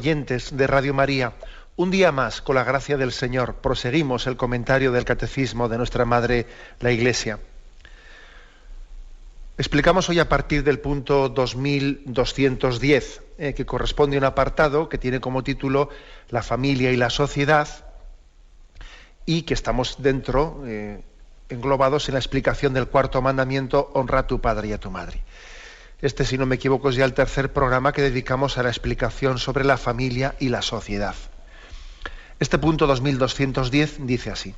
Oyentes de Radio María, un día más, con la gracia del Señor, proseguimos el comentario del Catecismo de nuestra Madre, la Iglesia. Explicamos hoy a partir del punto 2210, que corresponde a un apartado que tiene como título La familia y la sociedad, y que estamos dentro, englobados en la explicación del cuarto mandamiento: honra a tu padre y a tu madre. Este, si no me equivoco, es ya el tercer programa que dedicamos a la explicación sobre la familia y la sociedad. Este punto 2210 dice así: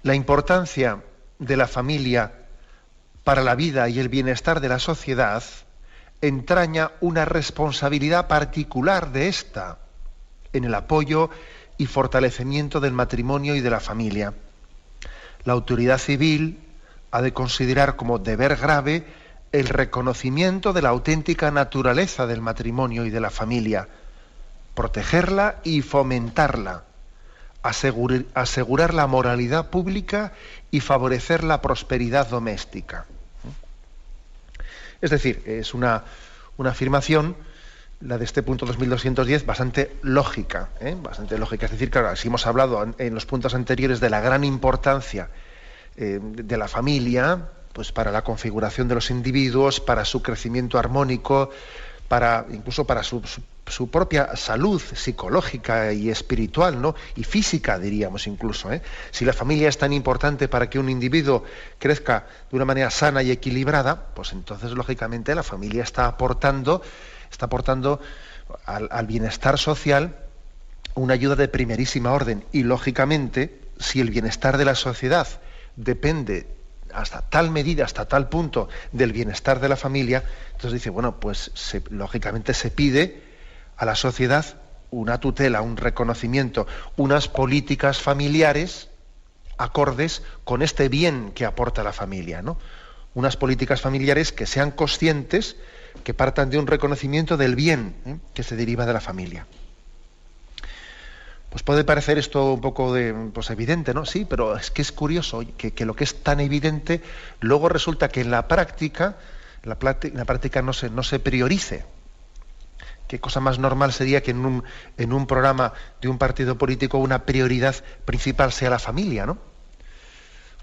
la importancia de la familia para la vida y el bienestar de la sociedad entraña una responsabilidad particular de ésta en el apoyo y fortalecimiento del matrimonio y de la familia. La autoridad civil ha de considerar como deber grave el reconocimiento de la auténtica naturaleza del matrimonio y de la familia, protegerla y fomentarla, asegurar la moralidad pública y favorecer la prosperidad doméstica. Es decir, es una afirmación, la de este punto 2210, bastante lógica, bastante lógica. Es decir, claro, si hemos hablado en los puntos anteriores de la gran importancia de la familia, pues para la configuración de los individuos, para su crecimiento armónico, incluso para su propia salud psicológica y espiritual, ¿no? Y física, diríamos incluso, Si la familia es tan importante para que un individuo crezca de una manera sana y equilibrada, pues entonces, lógicamente, la familia está aportando al bienestar social una ayuda de primerísima orden. Y, lógicamente, si el bienestar de la sociedad depende hasta tal medida, hasta tal punto del bienestar de la familia, entonces dice, bueno, pues lógicamente se pide a la sociedad una tutela, un reconocimiento, unas políticas familiares acordes con este bien que aporta la familia, ¿no? Unas políticas familiares que sean conscientes, que partan de un reconocimiento del bien que se deriva de la familia. Pues puede parecer esto un poco evidente, ¿no? Sí, pero es que es curioso que lo que es tan evidente, luego resulta que en la práctica no se priorice. Qué cosa más normal sería que en un programa de un partido político una prioridad principal sea la familia, ¿no?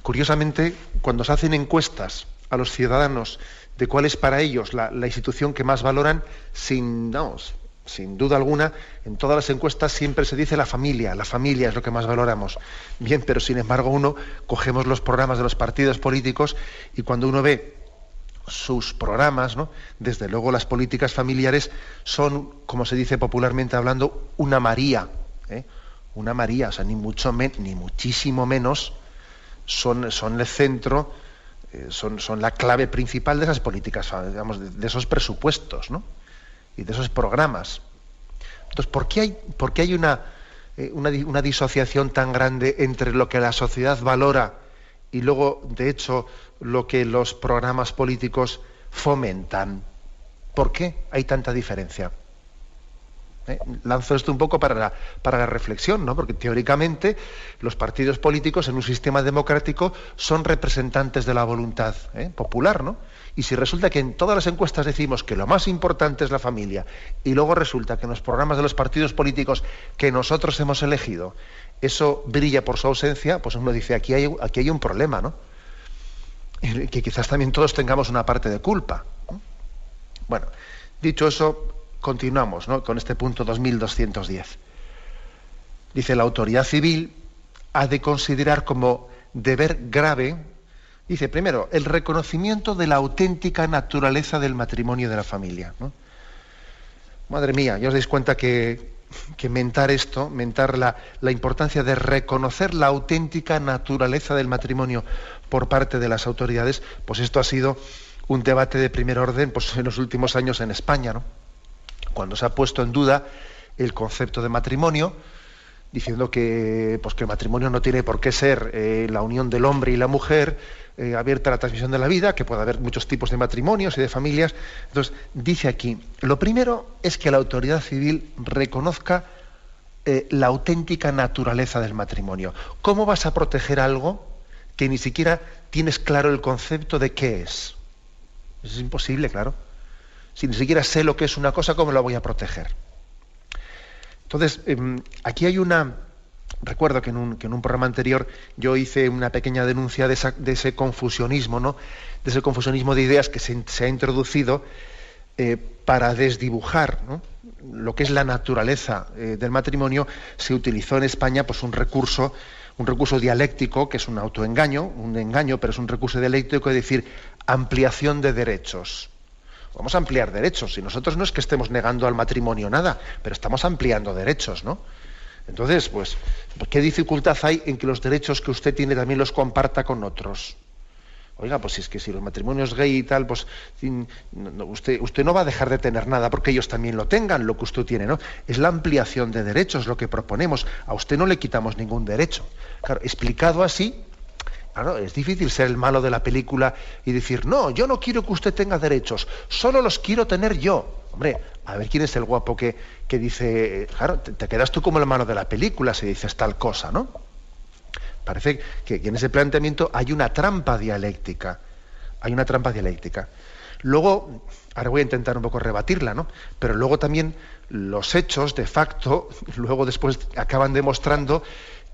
Curiosamente, cuando se hacen encuestas a los ciudadanos de cuál es para ellos la institución que más valoran, sin duda alguna, en todas las encuestas siempre se dice la familia es lo que más valoramos. Bien, pero sin embargo cogemos los programas de los partidos políticos y cuando uno ve sus programas, ¿no? Desde luego las políticas familiares son, como se dice popularmente hablando, una María, una María, o sea, ni muchísimo menos son el centro, son la clave principal de esas políticas, digamos, de esos presupuestos, ¿no? Y de esos programas. Entonces, ¿por qué hay una disociación tan grande entre lo que la sociedad valora y luego, de hecho, lo que los programas políticos fomentan? ¿Por qué hay tanta diferencia? Lanzo esto un poco para la reflexión, ¿no? Porque teóricamente los partidos políticos en un sistema democrático son representantes de la voluntad popular, ¿no? Y si resulta que en todas las encuestas decimos que lo más importante es la familia y luego resulta que en los programas de los partidos políticos que nosotros hemos elegido eso brilla por su ausencia, pues uno dice, aquí hay un problema, ¿no? Que quizás también todos tengamos una parte de culpa, ¿no? Bueno, dicho eso, continuamos, ¿no? Con este punto 2210. Dice, la autoridad civil ha de considerar como deber grave, dice, primero, el reconocimiento de la auténtica naturaleza del matrimonio y de la familia, ¿no? Madre mía, ya os dais cuenta que mentar la importancia de reconocer la auténtica naturaleza del matrimonio por parte de las autoridades, pues esto ha sido un debate de primer orden, pues en los últimos años en España, ¿no? Cuando se ha puesto en duda el concepto de matrimonio, diciendo que el matrimonio no tiene por qué ser la unión del hombre y la mujer, abierta a la transmisión de la vida, que puede haber muchos tipos de matrimonios y de familias. Entonces, dice aquí, lo primero es que la autoridad civil reconozca la auténtica naturaleza del matrimonio. ¿Cómo vas a proteger algo que ni siquiera tienes claro el concepto de qué es? Eso es imposible, claro. Si ni siquiera sé lo que es una cosa, ¿cómo la voy a proteger? Entonces, aquí hay una... Recuerdo que en un programa anterior yo hice una pequeña denuncia de ese confusionismo, ¿no? De ese confusionismo de ideas que se ha introducido para desdibujar, ¿no?, lo que es la naturaleza del matrimonio. Se utilizó en España pues un recurso dialéctico, que es un autoengaño, un engaño, pero es un recurso dialéctico, es decir, ampliación de derechos. Vamos a ampliar derechos, y nosotros no es que estemos negando al matrimonio nada, pero estamos ampliando derechos, ¿no? Entonces, pues, ¿qué dificultad hay en que los derechos que usted tiene también los comparta con otros? Oiga, pues es que si los matrimonios gay y tal, pues usted no va a dejar de tener nada porque ellos también lo tengan, lo que usted tiene, ¿no? Es la ampliación de derechos lo que proponemos. A usted no le quitamos ningún derecho. Claro, explicado así, claro, es difícil ser el malo de la película y decir, no, yo no quiero que usted tenga derechos, solo los quiero tener yo. Hombre, a ver quién es el guapo que dice, claro, te quedas tú como el malo de la película si dices tal cosa, ¿no? Parece que en ese planteamiento hay una trampa dialéctica. Hay una trampa dialéctica. Luego, ahora voy a intentar un poco rebatirla, ¿no? Pero luego también los hechos, de facto, luego después acaban demostrando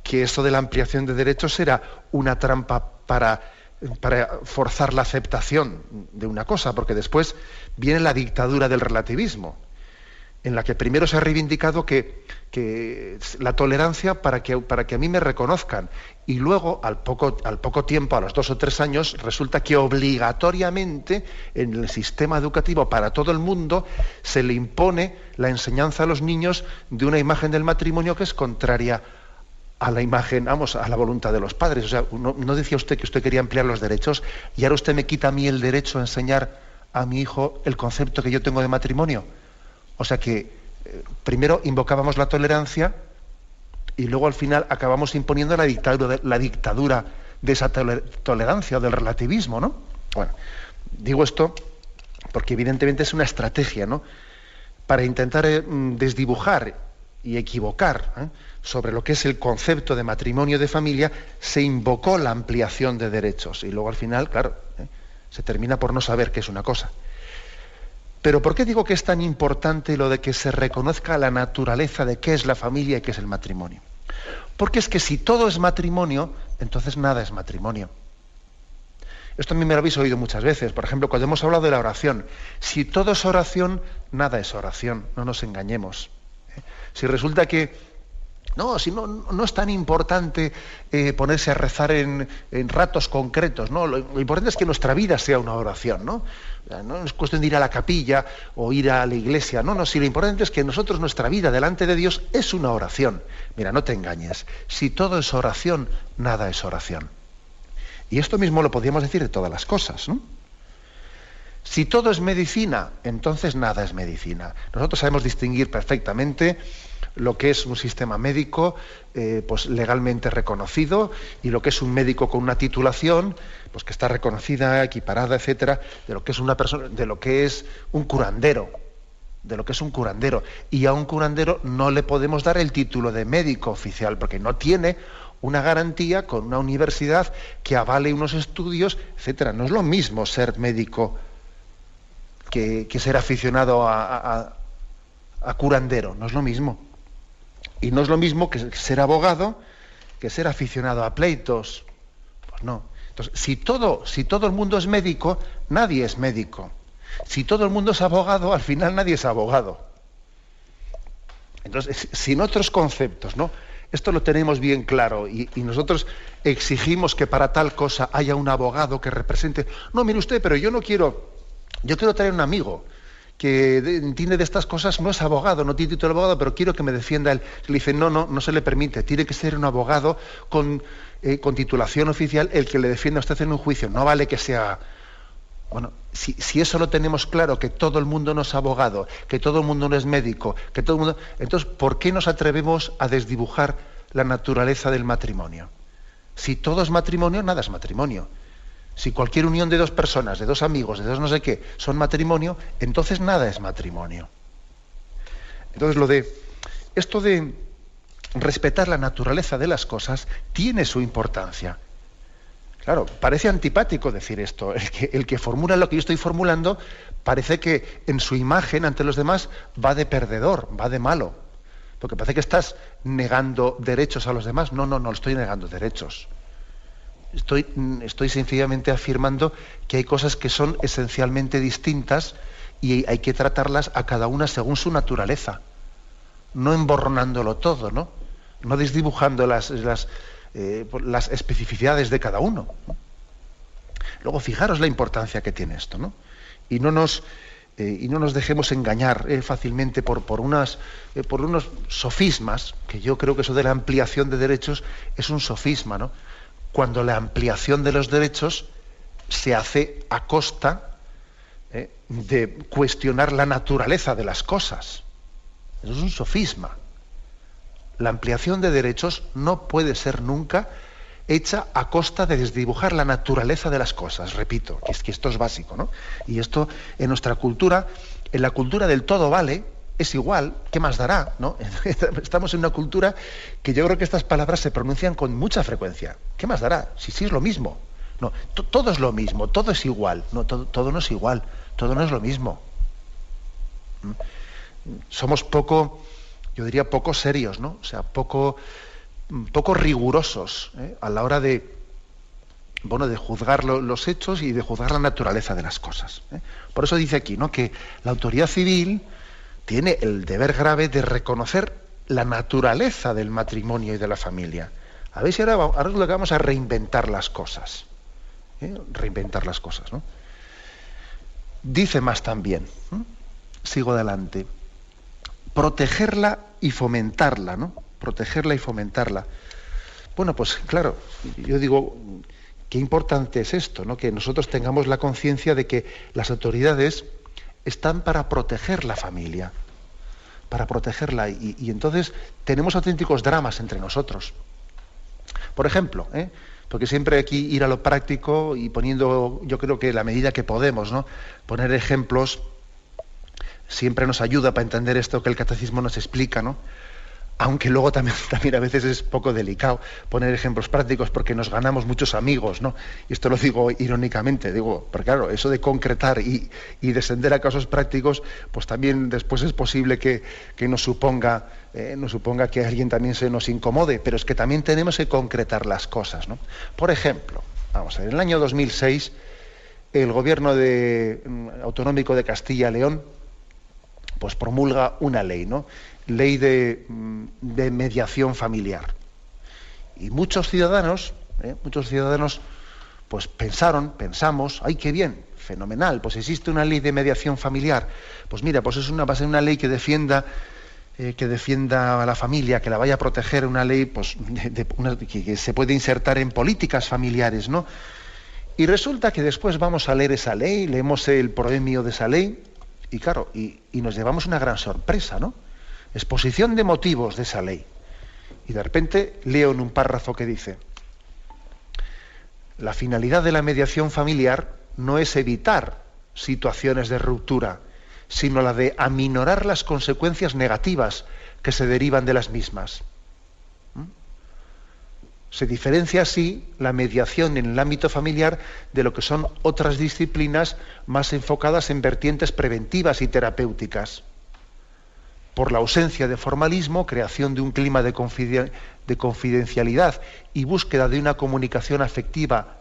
que eso de la ampliación de derechos era una trampa para forzar la aceptación de una cosa, porque después viene la dictadura del relativismo, en la que primero se ha reivindicado que la tolerancia para que a mí me reconozcan, y luego al poco tiempo, a los 2 o 3 años, resulta que obligatoriamente en el sistema educativo para todo el mundo se le impone la enseñanza a los niños de una imagen del matrimonio que es contraria a la imagen, vamos, a la voluntad de los padres. O sea, ¿no decía usted que usted quería ampliar los derechos y ahora usted me quita a mí el derecho a enseñar a mi hijo el concepto que yo tengo de matrimonio? O sea que primero invocábamos la tolerancia y luego al final acabamos imponiendo la dictadura de esa tolerancia o del relativismo, ¿no? Bueno, digo esto porque evidentemente es una estrategia, ¿no?, para intentar desdibujar y equivocar sobre lo que es el concepto de matrimonio, de familia. Se invocó la ampliación de derechos y luego al final, claro, se termina por no saber qué es una cosa. Pero ¿por qué digo que es tan importante lo de que se reconozca la naturaleza de qué es la familia y qué es el matrimonio? Porque es que si todo es matrimonio, entonces nada es matrimonio. Esto a mí me lo habéis oído muchas veces. Por ejemplo, cuando hemos hablado de la oración. Si todo es oración, nada es oración. No nos engañemos. Si resulta que si no es tan importante ponerse a rezar en ratos concretos, ¿no? Lo importante es que nuestra vida sea una oración, ¿no? No es cuestión de ir a la capilla o ir a la iglesia, si lo importante es que nosotros, nuestra vida delante de Dios es una oración. Mira, no te engañes, si todo es oración, nada es oración. Y esto mismo lo podríamos decir de todas las cosas, ¿no? Si todo es medicina, entonces nada es medicina. Nosotros sabemos distinguir perfectamente lo que es un sistema médico pues legalmente reconocido y lo que es un médico con una titulación pues que está reconocida, equiparada, etcétera, de lo que es una persona, de lo que es un curandero, y a un curandero no le podemos dar el título de médico oficial porque no tiene una garantía con una universidad que avale unos estudios, etcétera. No es lo mismo ser médico que ser aficionado a curandero, no es lo mismo. Y no es lo mismo que ser abogado que ser aficionado a pleitos. Pues no. Entonces, si todo el mundo es médico, nadie es médico. Si todo el mundo es abogado, al final nadie es abogado. Entonces, sin otros conceptos, ¿no? Esto lo tenemos bien claro y nosotros exigimos que para tal cosa haya un abogado que represente. No, mire usted, pero yo quiero traer un amigo que entiende de estas cosas, no es abogado, no tiene título de abogado, pero quiero que me defienda él. Se le dice, no se le permite, tiene que ser un abogado con titulación oficial el que le defienda a usted en un juicio. No vale que sea... Bueno, si eso lo tenemos claro, que todo el mundo no es abogado, que todo el mundo no es médico, que todo el mundo... Entonces, ¿por qué nos atrevemos a desdibujar la naturaleza del matrimonio? Si todo es matrimonio, nada es matrimonio. Si cualquier unión de 2 personas, de 2 amigos, de 2 no sé qué, son matrimonio, entonces nada es matrimonio. Entonces esto de respetar la naturaleza de las cosas tiene su importancia. Claro, parece antipático decir esto. El que formula lo que yo estoy formulando parece que en su imagen ante los demás va de perdedor, va de malo. Porque parece que estás negando derechos a los demás. No, no estoy negando derechos. Estoy sencillamente afirmando que hay cosas que son esencialmente distintas y hay que tratarlas a cada una según su naturaleza, no emborronándolo todo, no desdibujando las especificidades de cada uno. Luego, fijaros la importancia que tiene esto, ¿no? Y no nos dejemos engañar fácilmente por unos sofismas, que yo creo que eso de la ampliación de derechos es un sofisma, ¿no? Cuando la ampliación de los derechos se hace a costa de cuestionar la naturaleza de las cosas. Eso es un sofisma. La ampliación de derechos no puede ser nunca hecha a costa de desdibujar la naturaleza de las cosas. Repito, que esto es básico, ¿no? Y esto en nuestra cultura, en la cultura del todo vale, es igual, ¿qué más dará? ¿No? Estamos en una cultura que yo creo que estas palabras se pronuncian con mucha frecuencia. ¿Qué más dará? Si es lo mismo. No, todo es lo mismo, todo es igual. No, todo no es igual, todo no es lo mismo. Somos poco, yo diría poco serios, ¿no? O sea, poco rigurosos a la hora de juzgar los hechos y de juzgar la naturaleza de las cosas. Por eso dice aquí, ¿no?, que la autoridad civil tiene el deber grave de reconocer la naturaleza del matrimonio y de la familia. A ver si ahora es lo que vamos a reinventar las cosas. Reinventar las cosas, ¿no? Dice más también, sigo adelante, protegerla y fomentarla, ¿no? Protegerla y fomentarla. Bueno, pues claro, yo digo, qué importante es esto, ¿no? Que nosotros tengamos la conciencia de que las autoridades están para proteger la familia, para protegerla, y entonces tenemos auténticos dramas entre nosotros. Por ejemplo, porque siempre aquí ir a lo práctico y poniendo, yo creo que la medida que podemos, ¿no?, poner ejemplos siempre nos ayuda para entender esto que el catecismo nos explica, ¿no? Aunque luego también a veces es poco delicado poner ejemplos prácticos porque nos ganamos muchos amigos, ¿no? Y esto lo digo irónicamente, porque claro, eso de concretar y descender a casos prácticos, pues también después es posible que nos suponga que alguien también se nos incomode, pero es que también tenemos que concretar las cosas, ¿no? Por ejemplo, vamos a ver, en el año 2006, el gobierno autonómico de Castilla y León pues promulga una ley, ¿no? Ley de mediación familiar. Y muchos ciudadanos, pues pensamos, ¡ay, qué bien! Fenomenal, pues existe una ley de mediación familiar. Pues mira, pues va a ser una ley que defienda a la familia, que la vaya a proteger, una ley pues, que se puede insertar en políticas familiares, ¿no? Y resulta que después vamos a leer esa ley, leemos el proemio de esa ley, y claro, y nos llevamos una gran sorpresa, ¿no? Exposición de motivos de esa ley. Y de repente leo en un párrafo que dice: la finalidad de la mediación familiar no es evitar situaciones de ruptura, sino la de aminorar las consecuencias negativas que se derivan de las mismas. Se diferencia así la mediación en el ámbito familiar de lo que son otras disciplinas más enfocadas en vertientes preventivas y terapéuticas. Por la ausencia de formalismo, creación de un clima de confidencialidad y búsqueda de una comunicación afectiva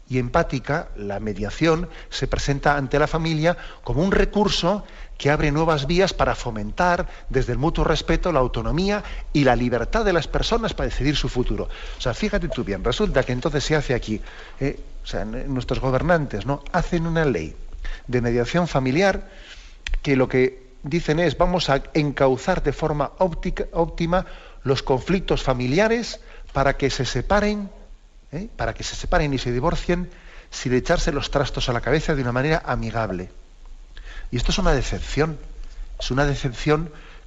y empática, la mediación se presenta ante la familia como un recurso que abre nuevas vías para fomentar desde el mutuo respeto la autonomía y la libertad de las personas para decidir su futuro. O sea, fíjate tú bien, resulta que entonces se hace aquí, nuestros gobernantes, ¿no?, hacen una ley de mediación familiar que lo que dicen es: vamos a encauzar de forma óptima los conflictos familiares para que se separen y se divorcien sin echarse los trastos a la cabeza de una manera amigable. Y esto es una decepción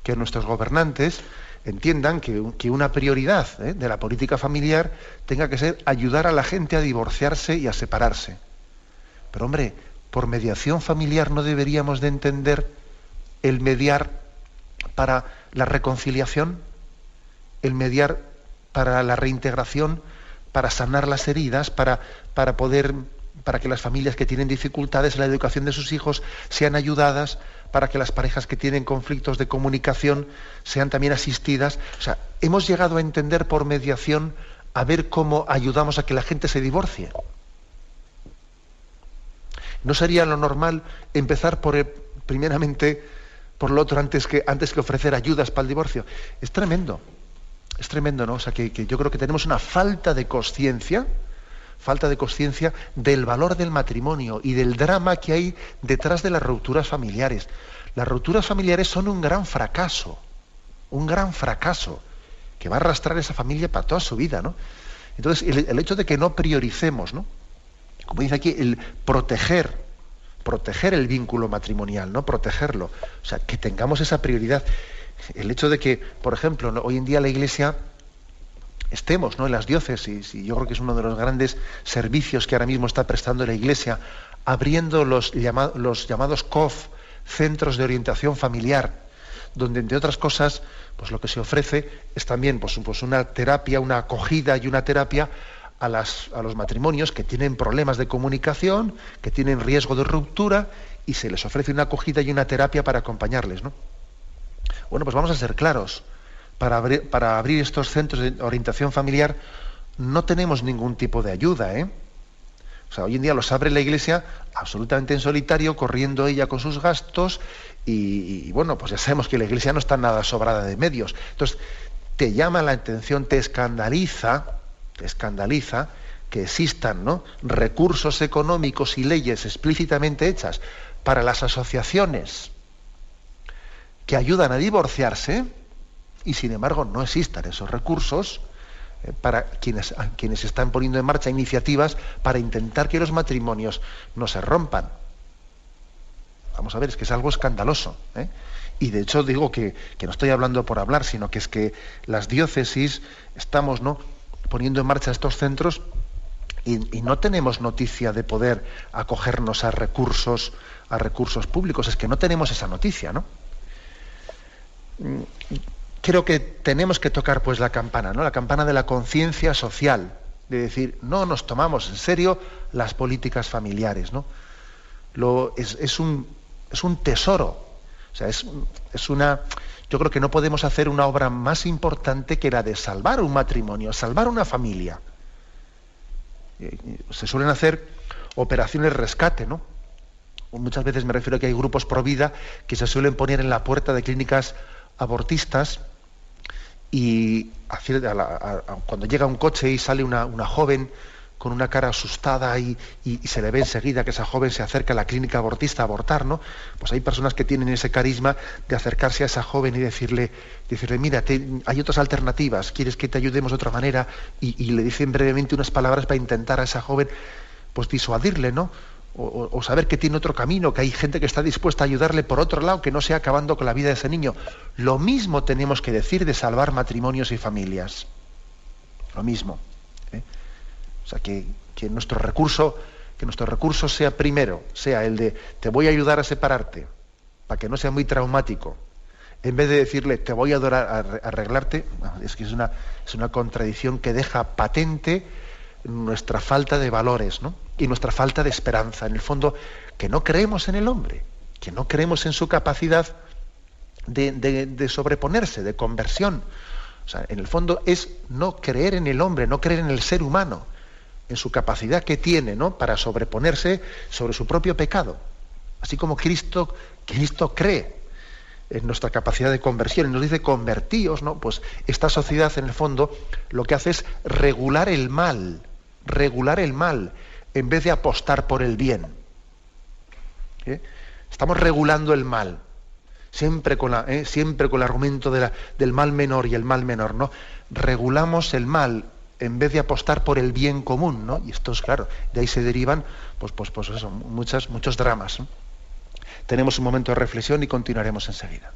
que nuestros gobernantes entiendan que una prioridad de la política familiar tenga que ser ayudar a la gente a divorciarse y a separarse. Pero hombre, por mediación familiar no deberíamos de entender el mediar para la reconciliación, el mediar para la reintegración, para sanar las heridas, para que las familias que tienen dificultades en la educación de sus hijos sean ayudadas, para que las parejas que tienen conflictos de comunicación sean también asistidas. O sea, hemos llegado a entender por mediación a ver cómo ayudamos a que la gente se divorcie. ¿No sería lo normal empezar primeramente por lo otro antes que ofrecer ayudas para el divorcio? Es tremendo, ¿no? O sea, que yo creo que tenemos una falta de conciencia del valor del matrimonio y del drama que hay detrás de las rupturas familiares. Las rupturas familiares son un gran fracaso que va a arrastrar esa familia para toda su vida, ¿no? Entonces, el hecho de que no prioricemos, ¿no?, como dice aquí, el proteger el vínculo matrimonial, ¿no? Protegerlo. O sea, que tengamos esa prioridad. El hecho de que, por ejemplo, ¿no?, hoy en día la Iglesia estemos, ¿no?, en las diócesis, y yo creo que es uno de los grandes servicios que ahora mismo está prestando la Iglesia, abriendo los llamados COF, Centros de Orientación Familiar, donde, entre otras cosas, pues lo que se ofrece es también pues una terapia, una acogida y una terapia a los matrimonios que tienen problemas de comunicación, que tienen riesgo de ruptura, y se les ofrece una acogida y una terapia para acompañarles, ¿no? Bueno, pues vamos a ser claros. Para abrir estos centros de orientación familiar no tenemos ningún tipo de ayuda, ¿eh? O sea, hoy en día los abre la Iglesia absolutamente en solitario, corriendo ella con sus gastos, y bueno, pues ya sabemos que la Iglesia no está nada sobrada de medios. Entonces, te llama la atención, te escandaliza que existan, ¿no?, recursos económicos y leyes explícitamente hechas para las asociaciones que ayudan a divorciarse, y sin embargo no existan esos recursos para quienes están poniendo en marcha iniciativas para intentar que los matrimonios no se rompan. Vamos a ver, es que es algo escandaloso, ¿eh? Y de hecho digo que no estoy hablando por hablar, sino que es que las diócesis estamos, ¿no?, poniendo en marcha estos centros y no tenemos noticia de poder acogernos a recursos públicos. Es que no tenemos esa noticia, ¿no? Creo que tenemos que tocar pues la campana, ¿no?, la campana de la conciencia social, de decir, no nos tomamos en serio las políticas familiares, ¿no? Es un tesoro. O sea, yo creo que no podemos hacer una obra más importante que la de salvar un matrimonio, salvar una familia. Se suelen hacer operaciones rescate, ¿no? Muchas veces me refiero a que hay grupos pro vida que se suelen poner en la puerta de clínicas abortistas, y cuando llega un coche y sale una joven con una cara asustada y se le ve enseguida que esa joven se acerca a la clínica abortista a abortar, ¿no? Pues hay personas que tienen ese carisma de acercarse a esa joven y decirle, mira, hay otras alternativas, ¿quieres que te ayudemos de otra manera? Y le dicen brevemente unas palabras para intentar a esa joven pues disuadirle, ¿no? O saber que tiene otro camino, que hay gente que está dispuesta a ayudarle por otro lado, que no sea acabando con la vida de ese niño. Lo mismo tenemos que decir de salvar matrimonios y familias. Lo mismo, ¿eh? O sea, que nuestro recurso sea primero, sea el de te voy a ayudar a separarte, para que no sea muy traumático, en vez de decirle te voy a ayudar a arreglarte. Es que es una contradicción que deja patente nuestra falta de valores, ¿no?, y nuestra falta de esperanza. En el fondo, que no creemos en el hombre, que no creemos en su capacidad de sobreponerse, de conversión. O sea, en el fondo es no creer en el hombre, no creer en el ser humano, en su capacidad que tiene, ¿no?, para sobreponerse sobre su propio pecado. Así como Cristo cree en nuestra capacidad de conversión y nos dice convertíos, ¿no? Pues esta sociedad, en el fondo, lo que hace es regular el mal, en vez de apostar por el bien. ¿Eh? Estamos regulando el mal, siempre con el argumento del mal menor y el mal menor, ¿no? Regulamos el mal en vez de apostar por el bien común, ¿no? Y esto es claro, de ahí se derivan pues eso, muchos dramas, ¿no? Tenemos un momento de reflexión y continuaremos enseguida.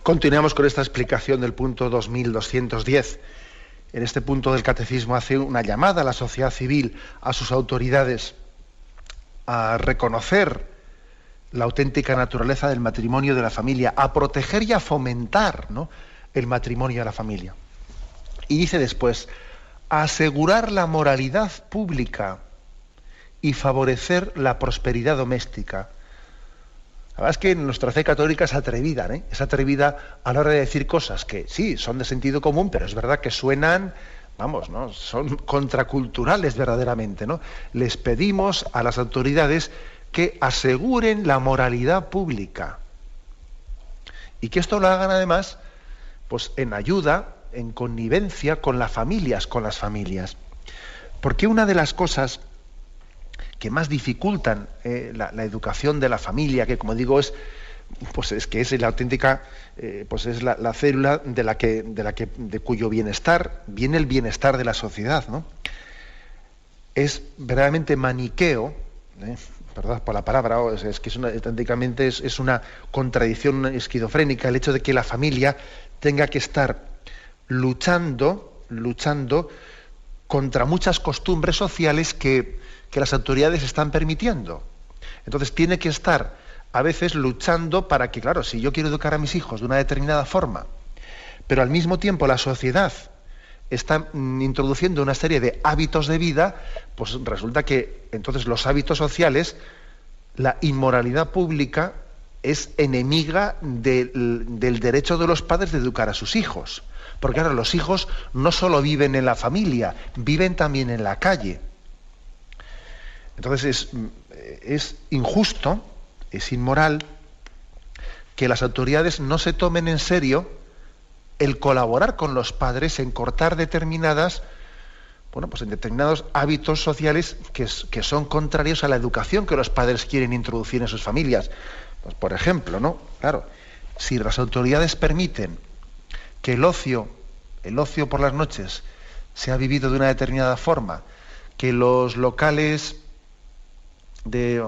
Continuamos con esta explicación del punto 2210. En este punto del Catecismo hace una llamada a la sociedad civil, a sus autoridades, a reconocer la auténtica naturaleza del matrimonio y de la familia, a proteger y a fomentar, ¿no?, el matrimonio y la familia. Y dice después, a asegurar la moralidad pública y favorecer la prosperidad doméstica. La verdad es que nuestra fe católica es atrevida, ¿eh? Es atrevida a la hora de decir cosas que sí, son de sentido común, pero es verdad que suenan, vamos, ¿no?, son contraculturales verdaderamente, ¿no? Les pedimos a las autoridades que aseguren la moralidad pública y que esto lo hagan además, pues en ayuda, en connivencia con las familias, Porque una de las cosas que más dificultan la educación de la familia, que como digo es que es la auténtica, es la célula de cuyo bienestar viene el bienestar de la sociedad, ¿no? Es verdaderamente maniqueo, perdón por la palabra, es que auténticamente es una contradicción esquizofrénica el hecho de que la familia tenga que estar luchando contra muchas costumbres sociales que las autoridades están permitiendo. Entonces tiene que estar a veces luchando para que, claro, si yo quiero educar a mis hijos de una determinada forma, pero al mismo tiempo la sociedad está introduciendo una serie de hábitos de vida, pues resulta que entonces los hábitos sociales, la inmoralidad pública es enemiga del derecho de los padres de educar a sus hijos. Porque ahora los hijos no solo viven en la familia, viven también en la calle. Entonces es injusto, es inmoral que las autoridades no se tomen en serio el colaborar con los padres en cortar en determinados hábitos sociales que son contrarios a la educación que los padres quieren introducir en sus familias. Pues, por ejemplo, ¿no? Claro, si las autoridades permiten que el ocio por las noches sea vivido de una determinada forma, que los locales de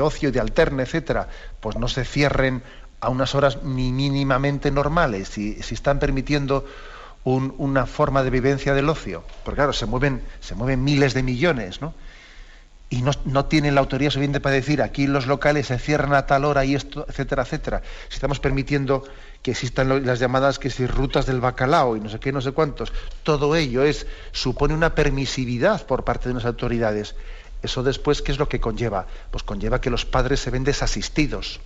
ocio, de alterne, etcétera, pues no se cierren a unas horas ni mínimamente normales, si están permitiendo una forma de vivencia del ocio, porque claro, se mueven miles de millones, ¿no? Y no tienen la autoridad suficiente para decir aquí los locales se cierran a tal hora y esto, etcétera, etcétera. Si estamos permitiendo que existan las llamadas rutas del bacalao y no sé qué, no sé cuántos, todo ello supone una permisividad por parte de unas autoridades. Eso después, ¿qué es lo que conlleva? Pues conlleva que los padres se ven desasistidos.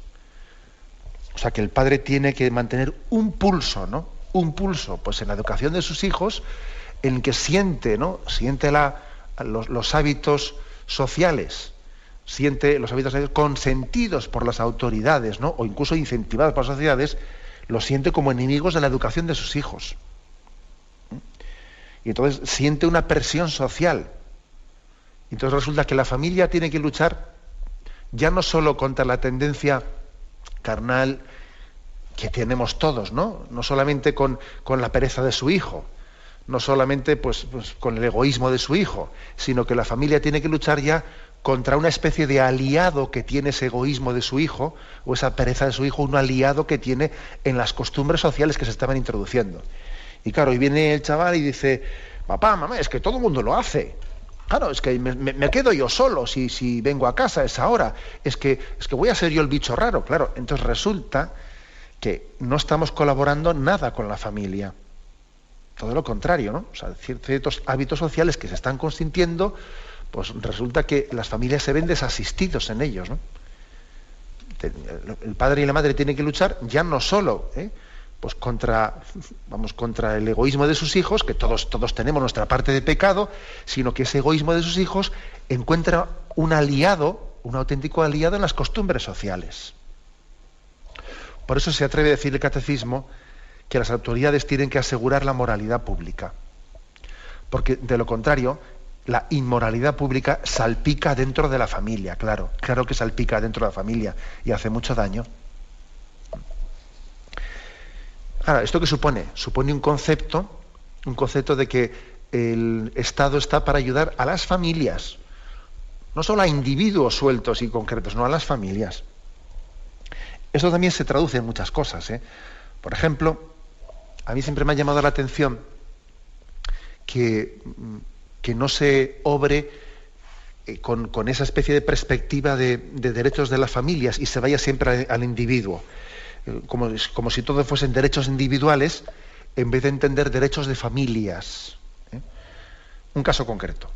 O sea, que el padre tiene que mantener un pulso, ¿no? Un pulso, pues en la educación de sus hijos, en que siente los hábitos sociales, consentidos por las autoridades, ¿no?, o incluso incentivados por las sociedades, los siente como enemigos de la educación de sus hijos. Y entonces siente una presión social. Entonces resulta que la familia tiene que luchar ya no solo contra la tendencia carnal que tenemos todos, ¿no? No solamente con la pereza de su hijo, no solamente pues con el egoísmo de su hijo, sino que la familia tiene que luchar ya contra una especie de aliado que tiene ese egoísmo de su hijo, o esa pereza de su hijo, un aliado que tiene en las costumbres sociales que se estaban introduciendo. Y claro, y viene el chaval y dice, papá, mamá, es que todo el mundo lo hace. Claro, es que me quedo yo solo si vengo a casa a esa hora. Es que voy a ser yo el bicho raro. Claro, entonces resulta que no estamos colaborando nada con la familia. Todo lo contrario, ¿no? O sea, ciertos hábitos sociales que se están consintiendo, pues resulta que las familias se ven desasistidos en ellos, ¿no? El padre y la madre tienen que luchar ya no solo, pues contra el egoísmo de sus hijos, que todos tenemos nuestra parte de pecado, sino que ese egoísmo de sus hijos encuentra un aliado, un auténtico aliado en las costumbres sociales. Por eso se atreve a decir el Catecismo que las autoridades tienen que asegurar la moralidad pública, porque de lo contrario la inmoralidad pública salpica dentro de la familia, claro que salpica dentro de la familia y hace mucho daño. Ahora, ¿esto qué supone? Supone un concepto de que el Estado está para ayudar a las familias, no solo a individuos sueltos y concretos, no, a las familias. Esto también se traduce en muchas cosas, ¿eh? Por ejemplo, a mí siempre me ha llamado la atención que no se obre con esa especie de perspectiva de derechos de las familias y se vaya siempre al individuo, como si todo fuesen derechos individuales en vez de entender derechos de familias. Un caso concreto.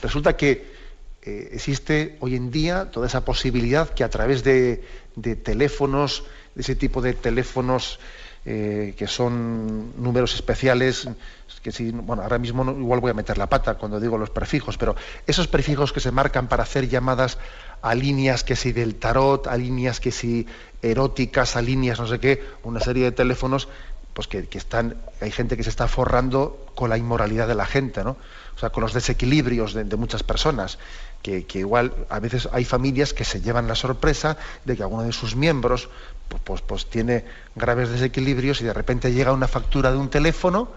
Resulta que existe hoy en día toda esa posibilidad que a través de teléfonos, de ese tipo de teléfonos que son números especiales, que si, bueno, ahora mismo igual voy a meter la pata cuando digo los prefijos, pero esos prefijos que se marcan para hacer llamadas a líneas que si del tarot, a líneas que si eróticas, a líneas no sé qué, una serie de teléfonos, pues que están, hay gente que se está forrando con la inmoralidad de la gente, ¿no? O sea, con los desequilibrios de muchas personas, que igual a veces hay familias que se llevan la sorpresa de que alguno de sus miembros pues tiene graves desequilibrios y de repente llega una factura de un teléfono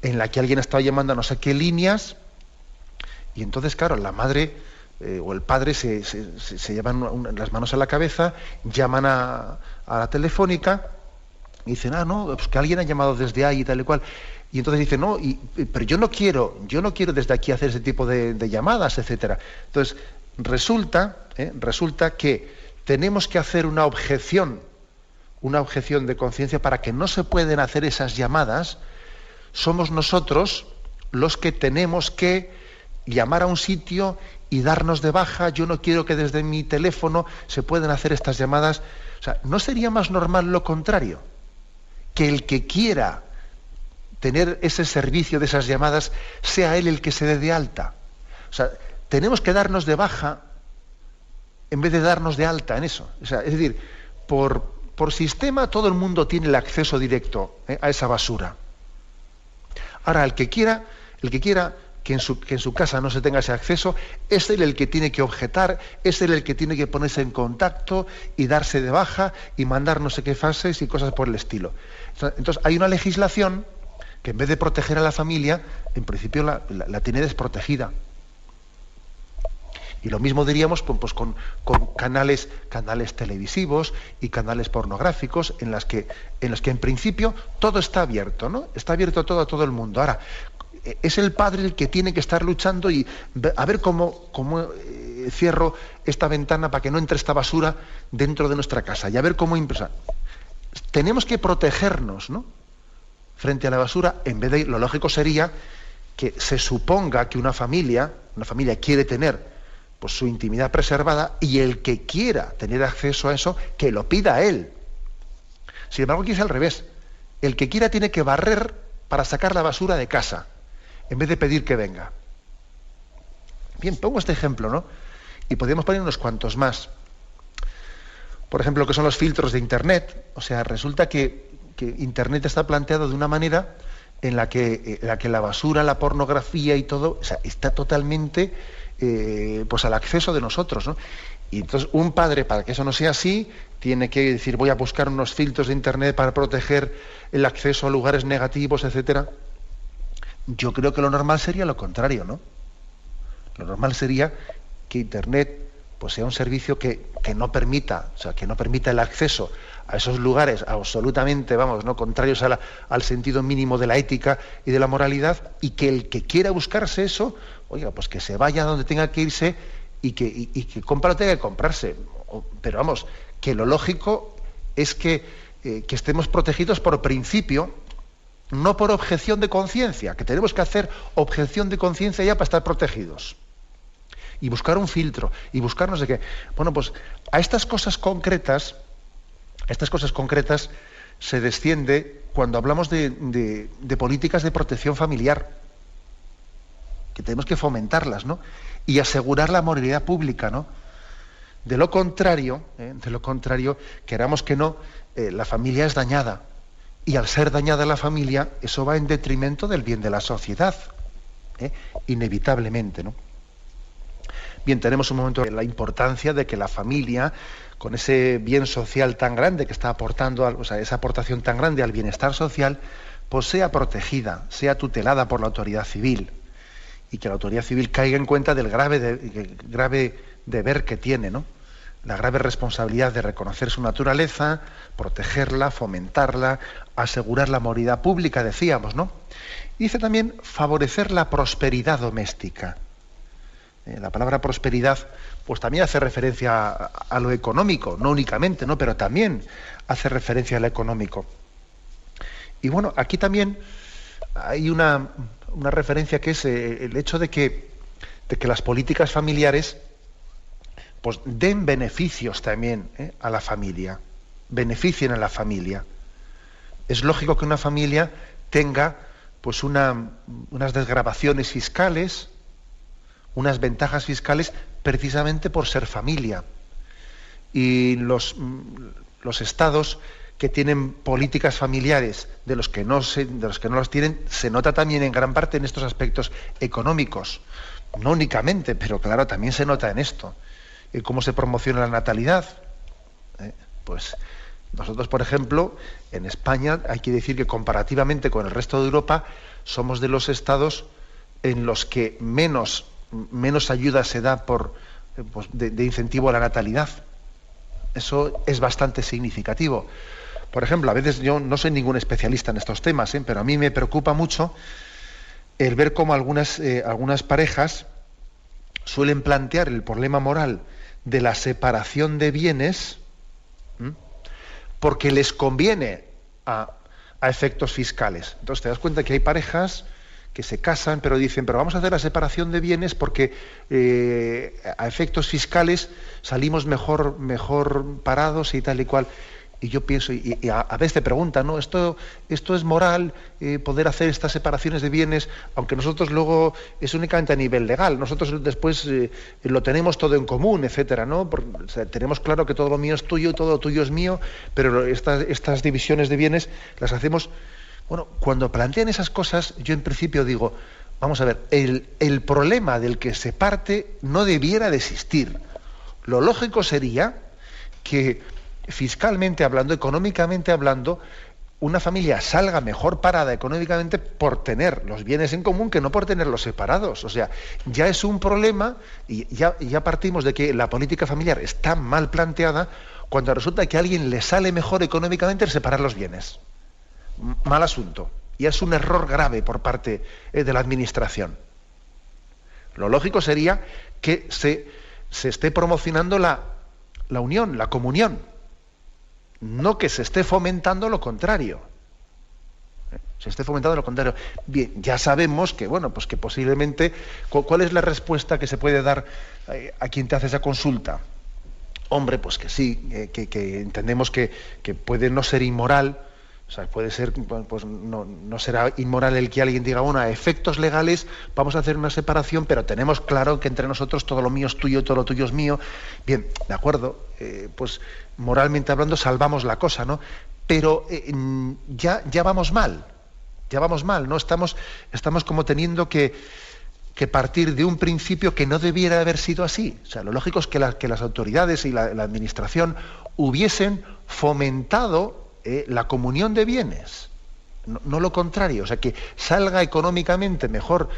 en la que alguien está llamando a no sé qué líneas y entonces, claro, la madre o el padre se llevan las manos a la cabeza, llaman a la telefónica y dicen, no, pues que alguien ha llamado desde ahí y tal y cual. Y entonces dicen, no, pero yo no quiero desde aquí hacer ese tipo de llamadas, etcétera. Entonces, resulta que tenemos que hacer una objeción de conciencia para que no se pueden hacer esas llamadas. Somos nosotros los que tenemos que llamar a un sitio y darnos de baja. Yo no quiero que desde mi teléfono se puedan hacer estas llamadas. O sea, ¿no sería más normal lo contrario? Que el que quiera tener ese servicio de esas llamadas sea él el que se dé de alta. O sea, tenemos que darnos de baja en vez de darnos de alta en eso. O sea, es decir, por sistema todo el mundo tiene el acceso directo a esa basura. Ahora, el que quiera que en su casa no se tenga ese acceso, es él el que tiene que objetar, es él el que tiene que ponerse en contacto y darse de baja y mandar no sé qué fases y cosas por el estilo. Entonces, hay una legislación que en vez de proteger a la familia, en principio la tiene desprotegida. Y lo mismo diríamos pues con canales televisivos y canales pornográficos en los que en principio todo está abierto, ¿no? Está abierto todo a todo el mundo. Ahora, es el padre el que tiene que estar luchando y a ver cómo cierro esta ventana para que no entre esta basura dentro de nuestra casa y a ver cómo impresa. Tenemos que protegernos, ¿no?, frente a la basura. En vez de, lo lógico sería que se suponga que una familia quiere tener pues su intimidad preservada y el que quiera tener acceso a eso, que lo pida a él. Sin embargo, aquí es al revés. El que quiera tiene que barrer para sacar la basura de casa, en vez de pedir que venga. Bien, pongo este ejemplo, ¿no? Y podríamos poner unos cuantos más. Por ejemplo, lo que son los filtros de Internet. O sea, resulta que Internet está planteado de una manera en la que la basura, la pornografía y todo, o sea, está totalmente pues al acceso de nosotros, ¿no? Y entonces un padre, para que eso no sea así, tiene que decir, voy a buscar unos filtros de Internet para proteger el acceso a lugares negativos, etcétera. Yo creo que lo normal sería lo contrario, ¿no? Lo normal sería que Internet pues sea un servicio que no permita, o sea, que no permita el acceso a esos lugares absolutamente, ¿no?, contrarios al sentido mínimo de la ética y de la moralidad, y que el que quiera buscarse eso, oiga, pues que se vaya donde tenga que irse y que compra lo que tenga que comprarse. Pero vamos, que lo lógico es que estemos protegidos por principio, no por objeción de conciencia, que tenemos que hacer objeción de conciencia ya para estar protegidos. Y buscar un filtro, y buscar no sé qué. Bueno, pues a estas cosas concretas se desciende cuando hablamos de políticas de protección familiar, que tenemos que fomentarlas, ¿no?, y asegurar la moralidad pública, ¿no? De lo contrario, queramos que no, la familia es dañada, y al ser dañada la familia, eso va en detrimento del bien de la sociedad, inevitablemente, ¿no? Bien, tenemos un momento de la importancia de que la familia, con ese bien social tan grande que está aportando, o sea, esa aportación tan grande al bienestar social, pues sea protegida, sea tutelada por la autoridad civil, y que la autoridad civil caiga en cuenta del grave deber que tiene, ¿no?, la grave responsabilidad de reconocer su naturaleza, protegerla, fomentarla, asegurar la moralidad pública, decíamos, ¿no? Y dice también favorecer la prosperidad doméstica. La palabra prosperidad, pues también hace referencia a lo económico, no únicamente, ¿no? Pero también hace referencia a lo económico. Y bueno, aquí también hay una referencia que es el hecho de que las políticas familiares pues den beneficios también a la familia, beneficien a la familia. Es lógico que una familia tenga pues unas desgravaciones fiscales, unas ventajas fiscales precisamente por ser familia. Y los estados que tienen políticas familiares de los que no las tienen, se nota también en gran parte en estos aspectos económicos. No únicamente, pero claro, también se nota en esto. ¿Cómo se promociona la natalidad? Pues nosotros, por ejemplo, en España, hay que decir que comparativamente con el resto de Europa, somos de los estados en los que menos ayuda se da de incentivo a la natalidad. Eso es bastante significativo. Por ejemplo, a veces yo no soy ningún especialista en estos temas, pero a mí me preocupa mucho el ver cómo algunas parejas suelen plantear el problema moral de la separación de bienes porque les conviene a efectos fiscales. Entonces te das cuenta que hay parejas que se casan, pero dicen, pero vamos a hacer la separación de bienes porque a efectos fiscales salimos mejor parados y tal y cual. Y yo pienso, y a veces te preguntan, ¿no? Esto es moral, poder hacer estas separaciones de bienes, aunque nosotros luego es únicamente a nivel legal, nosotros después lo tenemos todo en común, etcétera, ¿no? O sea, tenemos claro que todo lo mío es tuyo y todo lo tuyo es mío, pero estas divisiones de bienes las hacemos. Bueno, cuando plantean esas cosas, yo en principio digo, vamos a ver, el problema del que se parte no debiera de existir. Lo lógico sería que fiscalmente hablando, económicamente hablando, una familia salga mejor parada económicamente por tener los bienes en común que no por tenerlos separados. O sea, ya es un problema y ya partimos de que la política familiar está mal planteada cuando resulta que a alguien le sale mejor económicamente el separar los bienes. Mal asunto. Y es un error grave por parte de la administración. Lo lógico sería que se esté promocionando la unión, la comunión. No que se esté fomentando lo contrario. Se esté fomentando lo contrario. Bien, ya sabemos que, bueno, pues que posiblemente, ¿cuál es la respuesta que se puede dar a quien te hace esa consulta? Hombre, pues que sí, que entendemos que puede no ser inmoral, o sea, puede ser, pues no será inmoral el que alguien diga, bueno, a efectos legales vamos a hacer una separación, pero tenemos claro que entre nosotros todo lo mío es tuyo y todo lo tuyo es mío. Bien, de acuerdo, pues moralmente hablando salvamos la cosa, ¿no? Pero ya vamos mal, ¿no? Estamos como teniendo que partir de un principio que no debiera haber sido así. O sea, lo lógico es que las autoridades y la administración hubiesen fomentado la comunión de bienes, no lo contrario, o sea, que salga económicamente mejor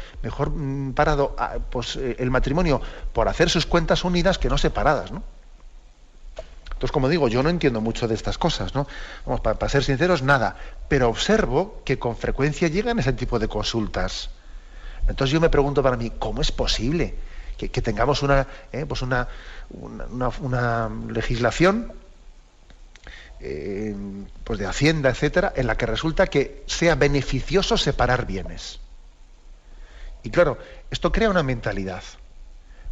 parado pues, el matrimonio por hacer sus cuentas unidas que no separadas, ¿no? Entonces, como digo, yo no entiendo mucho de estas cosas, ¿no? Vamos, para ser sinceros, nada, pero observo que con frecuencia llegan ese tipo de consultas. Entonces yo me pregunto para mí, ¿cómo es posible que tengamos una legislación pues de Hacienda, etcétera, en la que resulta que sea beneficioso separar bienes? Y claro, esto crea una mentalidad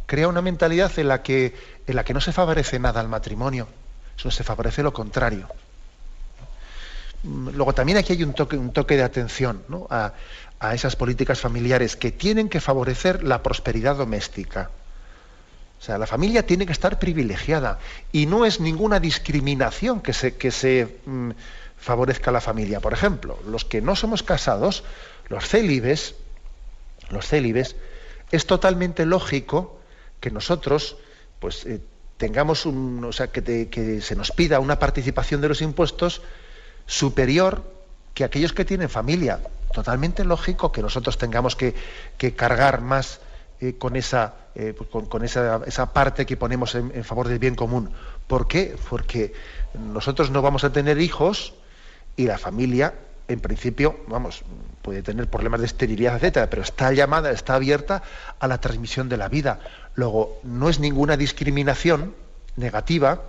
en la que no se favorece nada al matrimonio, sino se favorece lo contrario. Luego también aquí hay un toque de atención, ¿no? a esas políticas familiares que tienen que favorecer la prosperidad doméstica. O sea, la familia tiene que estar privilegiada y no es ninguna discriminación que se favorezca a la familia. Por ejemplo, los que no somos casados, los célibes, es totalmente lógico que nosotros pues tengamos que se nos pida una participación de los impuestos superior que aquellos que tienen familia. Totalmente lógico que nosotros tengamos que cargar más con esa con esa parte que ponemos en favor del bien común. ¿Por qué? Porque nosotros no vamos a tener hijos y la familia, en principio, puede tener problemas de esterilidad, etcétera, pero está llamada, está abierta a la transmisión de la vida. Luego, no es ninguna discriminación negativa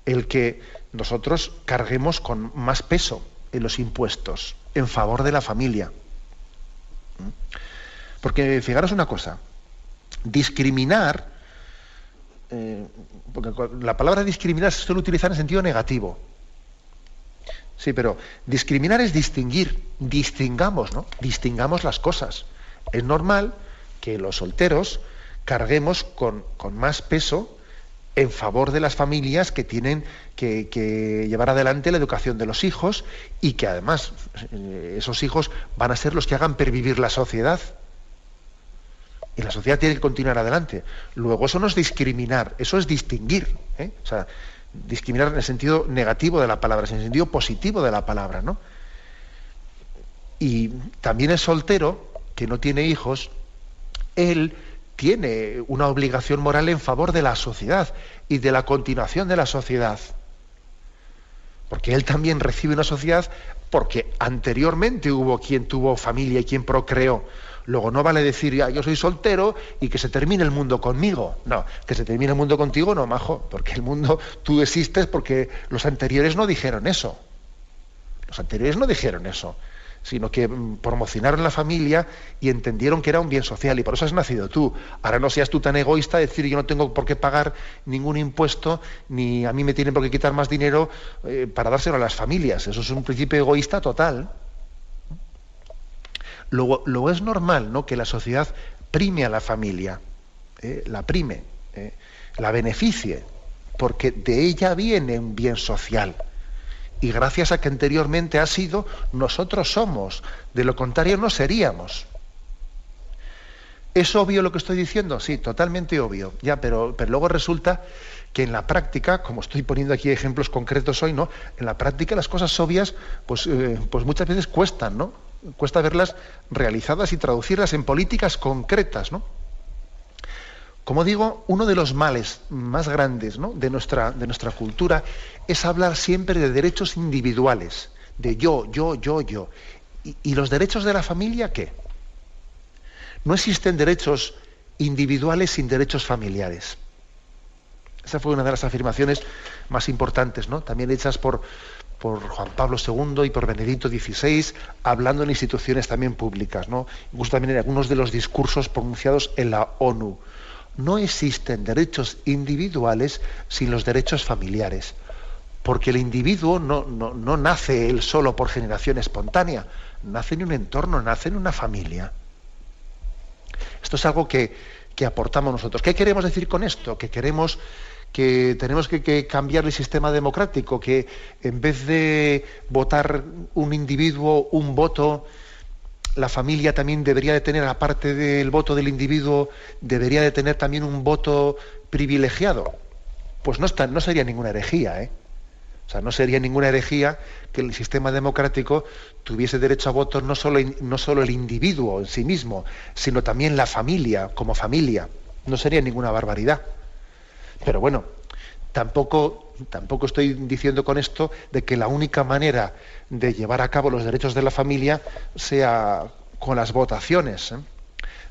el que nosotros carguemos con más peso en los impuestos en favor de la familia. Porque fijaros una cosa, discriminar, porque la palabra discriminar se suele utilizar en sentido negativo. Sí, pero discriminar es distinguir, distingamos, ¿no? Distingamos las cosas. Es normal que los solteros carguemos con más peso en favor de las familias que tienen que llevar adelante la educación de los hijos y que además esos hijos van a ser los que hagan pervivir la sociedad. Y la sociedad tiene que continuar adelante. Luego eso no es discriminar, eso es distinguir, ¿eh? O sea, discriminar en el sentido negativo de la palabra, en el sentido positivo de la palabra, ¿no? Y también el soltero, que no tiene hijos, él tiene una obligación moral en favor de la sociedad y de la continuación de la sociedad. Porque él también recibe una sociedad porque anteriormente hubo quien tuvo familia y quien procreó. Luego no vale decir, ya, yo soy soltero y que se termine el mundo conmigo. No, que se termine el mundo contigo, no, majo, porque el mundo, tú existes porque los anteriores no dijeron eso. Los anteriores no dijeron eso, sino que promocionaron la familia y entendieron que era un bien social y por eso has nacido tú. Ahora no seas tú tan egoísta de decir yo no tengo por qué pagar ningún impuesto, ni a mí me tienen por qué quitar más dinero para dárselo a las familias. Eso es un principio egoísta total. Luego es normal, ¿no?, que la sociedad prime a la familia, la prime, la beneficie, porque de ella viene un bien social. Y gracias a que anteriormente ha sido, nosotros somos. De lo contrario no seríamos. ¿Es obvio lo que estoy diciendo? Sí, totalmente obvio. Ya, pero luego resulta que en la práctica, como estoy poniendo aquí ejemplos concretos hoy, ¿no?, en la práctica las cosas obvias, pues muchas veces cuestan, ¿no? Cuesta verlas realizadas y traducirlas en políticas concretas, ¿no? Como digo, uno de los males más grandes, ¿no?, de nuestra cultura es hablar siempre de derechos individuales, de yo. ¿Y los derechos de la familia qué? No existen derechos individuales sin derechos familiares. Esa fue una de las afirmaciones más importantes, ¿no?, también hechas por Juan Pablo II y por Benedicto XVI, hablando en instituciones también públicas, ¿no? Incluso también en algunos de los discursos pronunciados en la ONU. No existen derechos individuales sin los derechos familiares, porque el individuo no nace él solo por generación espontánea, nace en un entorno, nace en una familia. Esto es algo que aportamos nosotros. ¿Qué queremos decir con esto? Que tenemos que cambiar el sistema democrático, que en vez de votar un individuo, un voto, la familia también debería de tener, aparte del voto del individuo, debería de tener también un voto privilegiado. Pues no sería ninguna herejía, ¿eh? O sea, no sería ninguna herejía que el sistema democrático tuviese derecho a voto no solo el individuo en sí mismo, sino también la familia como familia. No sería ninguna barbaridad. Pero bueno, tampoco estoy diciendo con esto de que la única manera de llevar a cabo los derechos de la familia sea con las votaciones,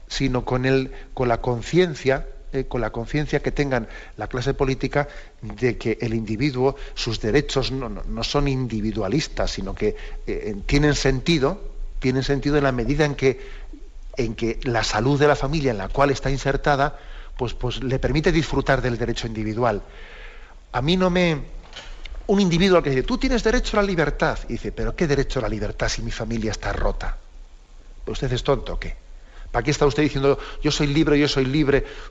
sino con la conciencia que tengan la clase política de que el individuo, sus derechos no son individualistas, sino que tienen sentido en la medida en que la salud de la familia en la cual está insertada pues le permite disfrutar del derecho individual. A mí un individuo al que dice, tú tienes derecho a la libertad, y dice, ¿pero qué derecho a la libertad si mi familia está rota? ¿Usted es tonto o qué? ¿Para qué está usted diciendo, yo soy libre,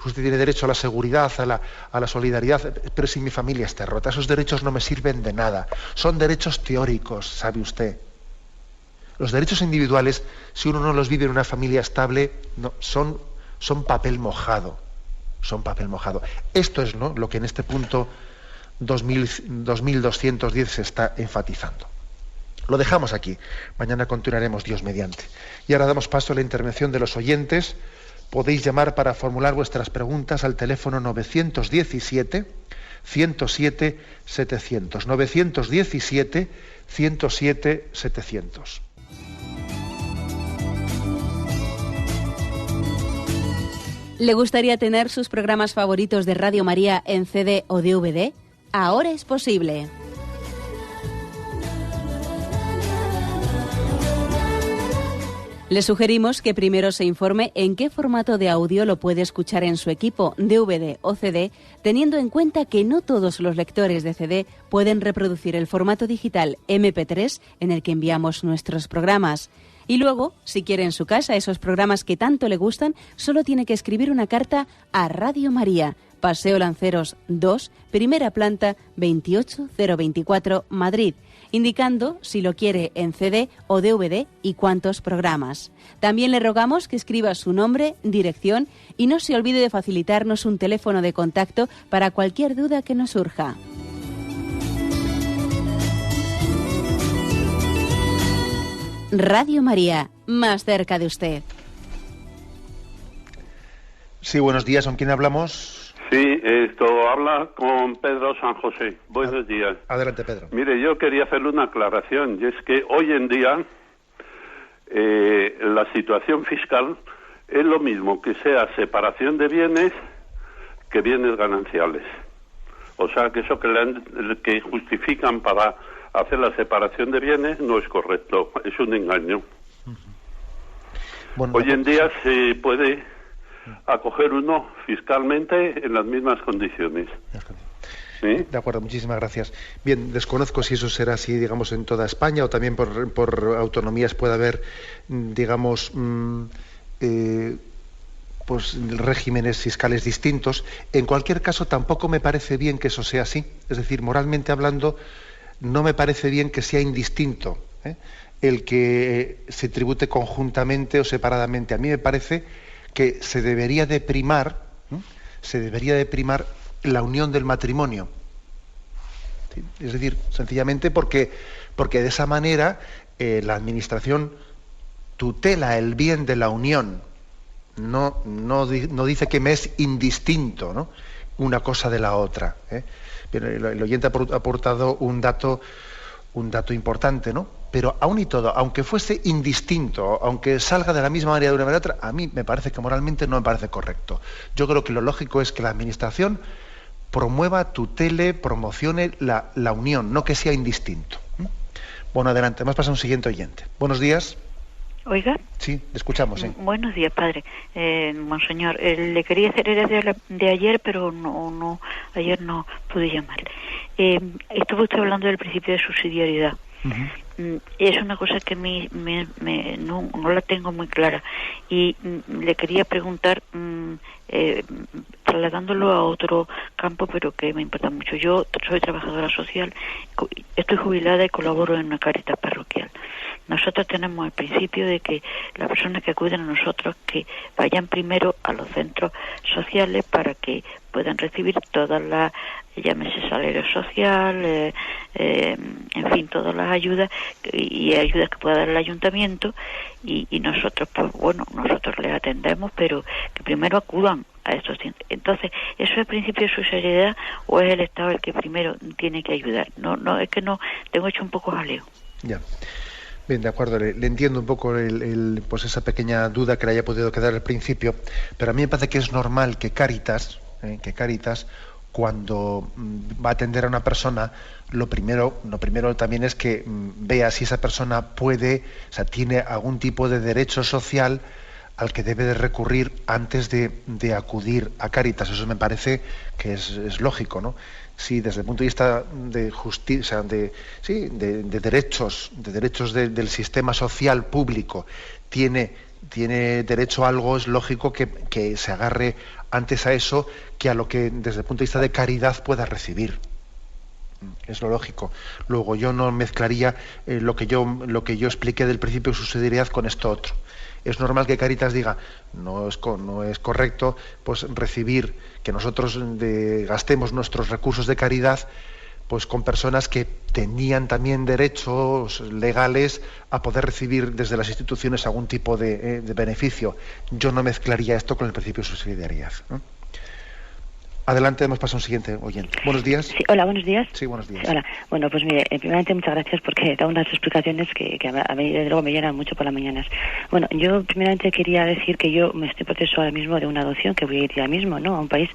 usted tiene derecho a la seguridad, a la solidaridad, pero si mi familia está rota? Esos derechos no me sirven de nada. Son derechos teóricos, ¿sabe usted? Los derechos individuales, si uno no los vive en una familia estable, son papel mojado. Son papel mojado. Esto es, ¿no?, lo que en este punto 2210 se está enfatizando. Lo dejamos aquí. Mañana continuaremos, Dios mediante. Y ahora damos paso a la intervención de los oyentes podéis llamar para formular vuestras preguntas al teléfono 917 107 700. 917 107 700. ¿Le gustaría tener sus programas favoritos de Radio María en CD o DVD? Ahora es posible. Le sugerimos que primero se informe en qué formato de audio lo puede escuchar en su equipo, DVD o CD, teniendo en cuenta que no todos los lectores de CD pueden reproducir el formato digital MP3 en el que enviamos nuestros programas. Y luego, si quiere en su casa esos programas que tanto le gustan, solo tiene que escribir una carta a Radio María, Paseo Lanceros 2, primera planta, 28024, Madrid, indicando si lo quiere en CD o DVD y cuántos programas. También le rogamos que escriba su nombre, dirección y no se olvide de facilitarnos un teléfono de contacto para cualquier duda que nos surja. Radio María, más cerca de usted. Sí, buenos días, ¿con quién hablamos? Sí, habla con Pedro San José. Buenos días. Adelante, Pedro. Mire, yo quería hacerle una aclaración, y es que hoy en día la situación fiscal es lo mismo que sea separación de bienes que bienes gananciales. O sea, que eso que justifican para hacer la separación de bienes no es correcto, es un engaño. Bueno, hoy en día se puede acoger uno fiscalmente en las mismas condiciones. ¿Sí? De acuerdo, muchísimas gracias. Bien, desconozco si eso será así, digamos, en toda España o también por autonomías puede haber, digamos, pues regímenes fiscales distintos. En cualquier caso, tampoco me parece bien que eso sea así. Es decir, moralmente hablando, no me parece bien que sea indistinto el que se tribute conjuntamente o separadamente. A mí me parece que se debería de primar la unión del matrimonio. ¿Sí? Es decir, sencillamente porque de esa manera la administración tutela el bien de la unión. No dice que me es indistinto, ¿no?, una cosa de la otra. Bien, el oyente ha aportado un dato importante, ¿no? Pero aún y todo, aunque fuese indistinto, aunque salga de la misma manera de una manera u otra, a mí me parece que moralmente no me parece correcto. Yo creo que lo lógico es que la administración promueva, tutele, promocione la unión, no que sea indistinto. Bueno, adelante, vamos a pasar a un siguiente oyente. Buenos días. Oiga. Sí, le escuchamos, sí. Buenos días, padre. Monseñor, le quería hacer herencia de ayer, pero no, ayer no pude llamar. Estuvo usted hablando del principio de subsidiariedad. Uh-huh. Es una cosa que a mí no la tengo muy clara y le quería preguntar, trasladándolo a otro campo, pero que me importa mucho. Yo soy trabajadora social, estoy jubilada y colaboro en una Cáritas parroquial. Nosotros tenemos el principio de que las personas que acuden a nosotros que vayan primero a los centros sociales para que puedan recibir todas las, llámese salario social, en fin, todas las ayudas y ayudas que pueda dar el ayuntamiento y nosotros, pues bueno, nosotros les atendemos, pero que primero acudan a estos. Entonces, ¿eso es el principio de subsidiariedad o es el Estado el que primero tiene que ayudar? No, es que no, tengo hecho un poco jaleo. Ya. Bien, de acuerdo, le entiendo un poco pues esa pequeña duda que le haya podido quedar al principio, pero a mí me parece que es normal que Cáritas, cuando va a atender a una persona, lo primero también es que vea si esa persona tiene algún tipo de derecho social al que debe de recurrir antes de acudir a Cáritas. Eso me parece que es lógico, ¿no? Si desde el punto de vista de justicia, de derechos del sistema social público tiene derecho a algo, es lógico que se agarre antes a eso que a lo que desde el punto de vista de caridad pueda recibir. Es lo lógico. Luego yo no mezclaría lo que yo expliqué del principio de subsidiariedad con esto otro. Es normal que Cáritas diga, no es correcto pues recibir, que nosotros gastemos nuestros recursos de caridad pues con personas que tenían también derechos legales a poder recibir desde las instituciones algún tipo de beneficio. Yo no mezclaría esto con el principio de subsidiariedad, ¿no? Adelante, hemos pasado a un siguiente oyente. Buenos días. Sí, hola, buenos días. Sí, buenos días. Hola. Bueno, pues mire, primeramente muchas gracias porque da unas explicaciones que a mí desde luego me llenan mucho por las mañanas. Bueno, yo primeramente quería decir que yo me estoy en proceso ahora mismo de una adopción, que voy a ir ya mismo, ¿no?, a un país.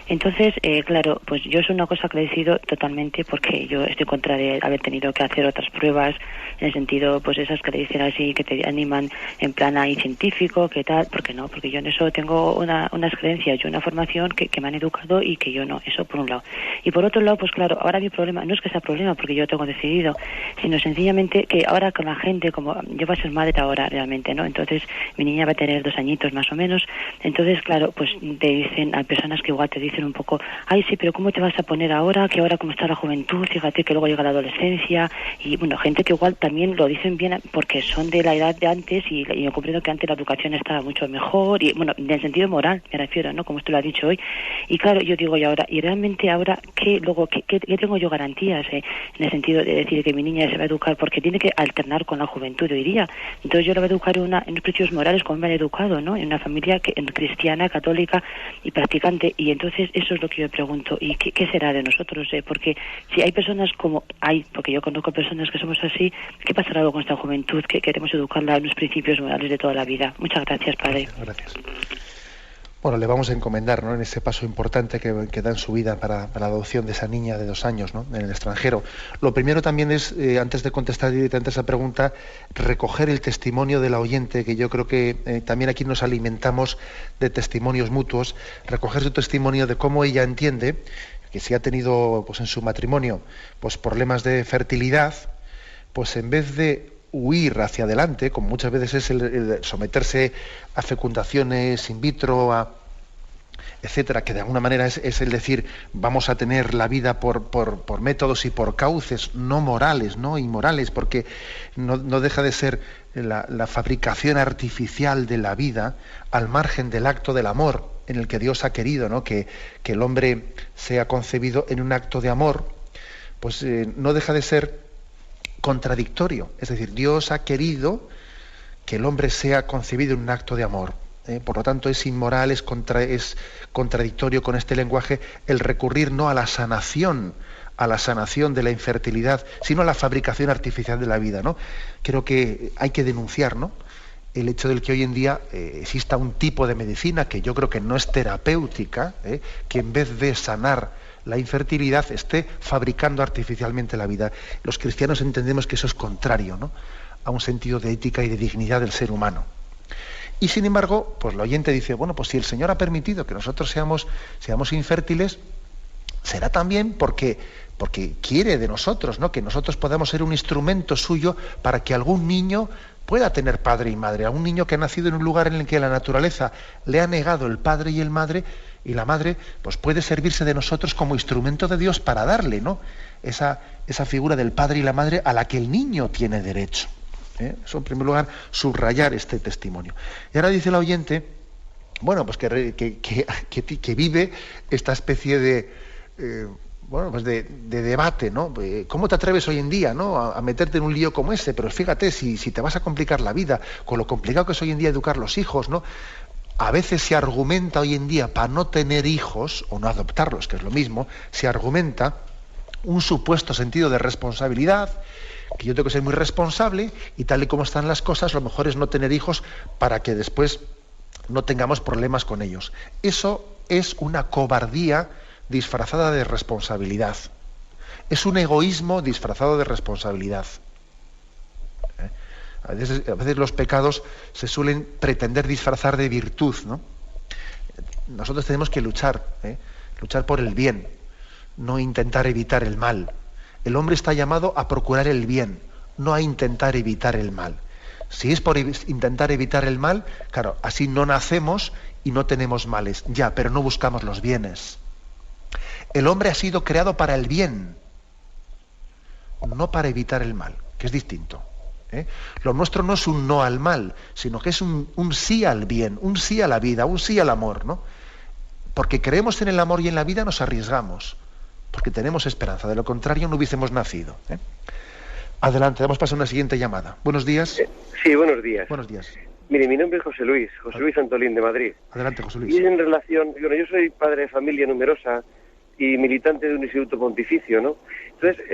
Entonces, claro, pues yo es una cosa que he decidido totalmente porque yo estoy contra de haber tenido que hacer otras pruebas, en el sentido, pues esas que le dicen así, que te animan en plan ahí científico, que tal, porque no, porque yo en eso tengo unas creencias y una formación que me han educado y que yo no, eso por un lado. Y por otro lado, pues claro, ahora mi problema, no es que sea problema porque yo tengo decidido, sino sencillamente que ahora con la gente, como yo voy a ser madre ahora realmente, ¿no? Entonces mi niña va a tener 2 añitos más o menos, entonces claro, pues te dicen, hay personas que igual te dicen un poco, ay sí, pero ¿cómo te vas a poner ahora? Que ahora como está la juventud, fíjate que luego llega la adolescencia, y bueno, gente que igual también lo dicen bien porque son de la edad de antes y yo comprendo que antes la educación estaba mucho mejor, y bueno, en el sentido moral me refiero, ¿no?, como usted lo ha dicho hoy, y claro, yo digo, y realmente ahora, ¿qué tengo yo garantías en el sentido de decir que mi niña se va a educar? Porque tiene que alternar con la juventud de hoy día. Entonces yo la voy a educar en unos principios morales como me han educado, ¿no?, en una familia cristiana, católica y practicante. Y entonces eso es lo que yo pregunto. ¿Y qué será de nosotros? Porque si hay personas porque yo conozco personas que somos así, ¿qué pasará luego con esta juventud que queremos educarla en los principios morales de toda la vida? Muchas gracias, padre. Gracias. Bueno, le vamos a encomendar, ¿no?, en ese paso importante que da en su vida para la adopción de esa niña de 2 años, ¿no?, en el extranjero. Lo primero también es, antes de contestar directamente a esa pregunta, recoger el testimonio de la oyente, que yo creo que también aquí nos alimentamos de testimonios mutuos, recoger su testimonio de cómo ella entiende que si ha tenido, pues en su matrimonio, pues problemas de fertilidad, pues en vez de huir hacia adelante, como muchas veces es el someterse a fecundaciones in vitro, etcétera, que de alguna manera es el decir, vamos a tener la vida por métodos y por cauces no morales, no inmorales, porque no deja de ser la fabricación artificial de la vida al margen del acto del amor en el que Dios ha querido, ¿no?, que el hombre sea concebido en un acto de amor, pues no deja de ser contradictorio. Es decir, Dios ha querido que el hombre sea concebido en un acto de amor. Por lo tanto, es inmoral, es contradictorio con este lenguaje el recurrir no a la sanación de la infertilidad, sino a la fabricación artificial de la vida, ¿no? Creo que hay que denunciar, ¿no?, el hecho de que hoy en día exista un tipo de medicina que yo creo que no es terapéutica, que en vez de sanar la infertilidad esté fabricando artificialmente la vida. Los cristianos entendemos que eso es contrario, ¿no?, a un sentido de ética y de dignidad del ser humano. Y sin embargo, pues el oyente dice, bueno, pues si el Señor ha permitido que nosotros seamos infértiles, será también porque quiere de nosotros, ¿no?, que nosotros podamos ser un instrumento suyo para que algún niño pueda tener padre y madre, a un niño que ha nacido en un lugar en el que la naturaleza le ha negado el padre y la madre, pues puede servirse de nosotros como instrumento de Dios para darle, ¿no?, esa figura del padre y la madre a la que el niño tiene derecho. Eso, en primer lugar, subrayar este testimonio. Y ahora dice el oyente, bueno, pues que vive esta especie de debate, ¿no? ¿Cómo te atreves hoy en día, ¿no?, a meterte en un lío como ese? Pero fíjate, si te vas a complicar la vida, con lo complicado que es hoy en día educar los hijos, ¿no? A veces se argumenta hoy en día para no tener hijos, o no adoptarlos, que es lo mismo, se argumenta un supuesto sentido de responsabilidad, que yo tengo que ser muy responsable, y tal y como están las cosas, lo mejor es no tener hijos para que después no tengamos problemas con ellos. Eso es una cobardía disfrazada de responsabilidad. Es un egoísmo disfrazado de responsabilidad. A veces los pecados se suelen pretender disfrazar de virtud, ¿no? Nosotros tenemos que luchar por el bien, no intentar evitar el mal. El hombre está llamado a procurar el bien, no a intentar evitar el mal. Si es por intentar evitar el mal, claro, así no nacemos y no tenemos males, ya, pero no buscamos los bienes. El hombre ha sido creado para el bien, no para evitar el mal, que es distinto. Lo nuestro no es un no al mal, sino que es un sí al bien, un sí a la vida, un sí al amor, ¿no? Porque creemos en el amor y en la vida nos arriesgamos. porque tenemos esperanza, de lo contrario no hubiésemos nacido. Adelante, damos paso a una siguiente llamada. Buenos días. Sí, buenos días. Buenos días. Mire, mi nombre es José Luis Antolín, de Madrid. Adelante, José Luis. Y en relación, bueno, yo soy padre de familia numerosa y militante de un instituto pontificio, ¿no? Entonces,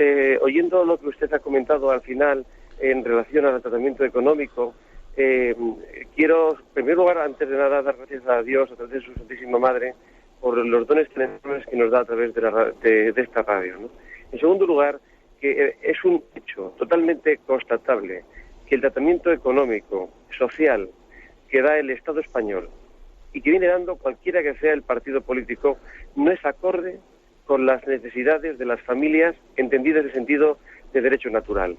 oyendo lo que usted ha comentado al final en relación al tratamiento económico, quiero, en primer lugar, antes de nada, dar gracias a Dios, a través de su Santísima Madre, por los dones tan enormes que nos da a través de esta radio, ¿no? En segundo lugar, que es un hecho totalmente constatable que el tratamiento económico, social, que da el Estado español y que viene dando cualquiera que sea el partido político, no es acorde con las necesidades de las familias entendidas en el sentido de derecho natural,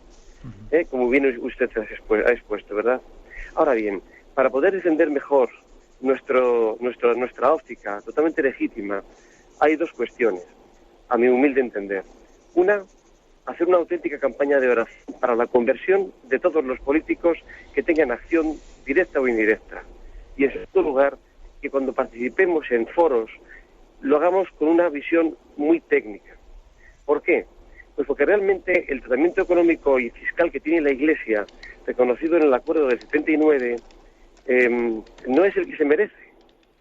como bien usted ha expuesto, ¿verdad? Ahora bien, para poder defender mejor nuestra óptica totalmente legítima, hay dos cuestiones, a mi humilde entender. Una, hacer una auténtica campaña de oración para la conversión de todos los políticos que tengan acción directa o indirecta. Y en segundo lugar, que cuando participemos en foros lo hagamos con una visión muy técnica. ¿Por qué? Pues porque realmente el tratamiento económico y fiscal que tiene la Iglesia, reconocido en el acuerdo del 79, no es el que se merece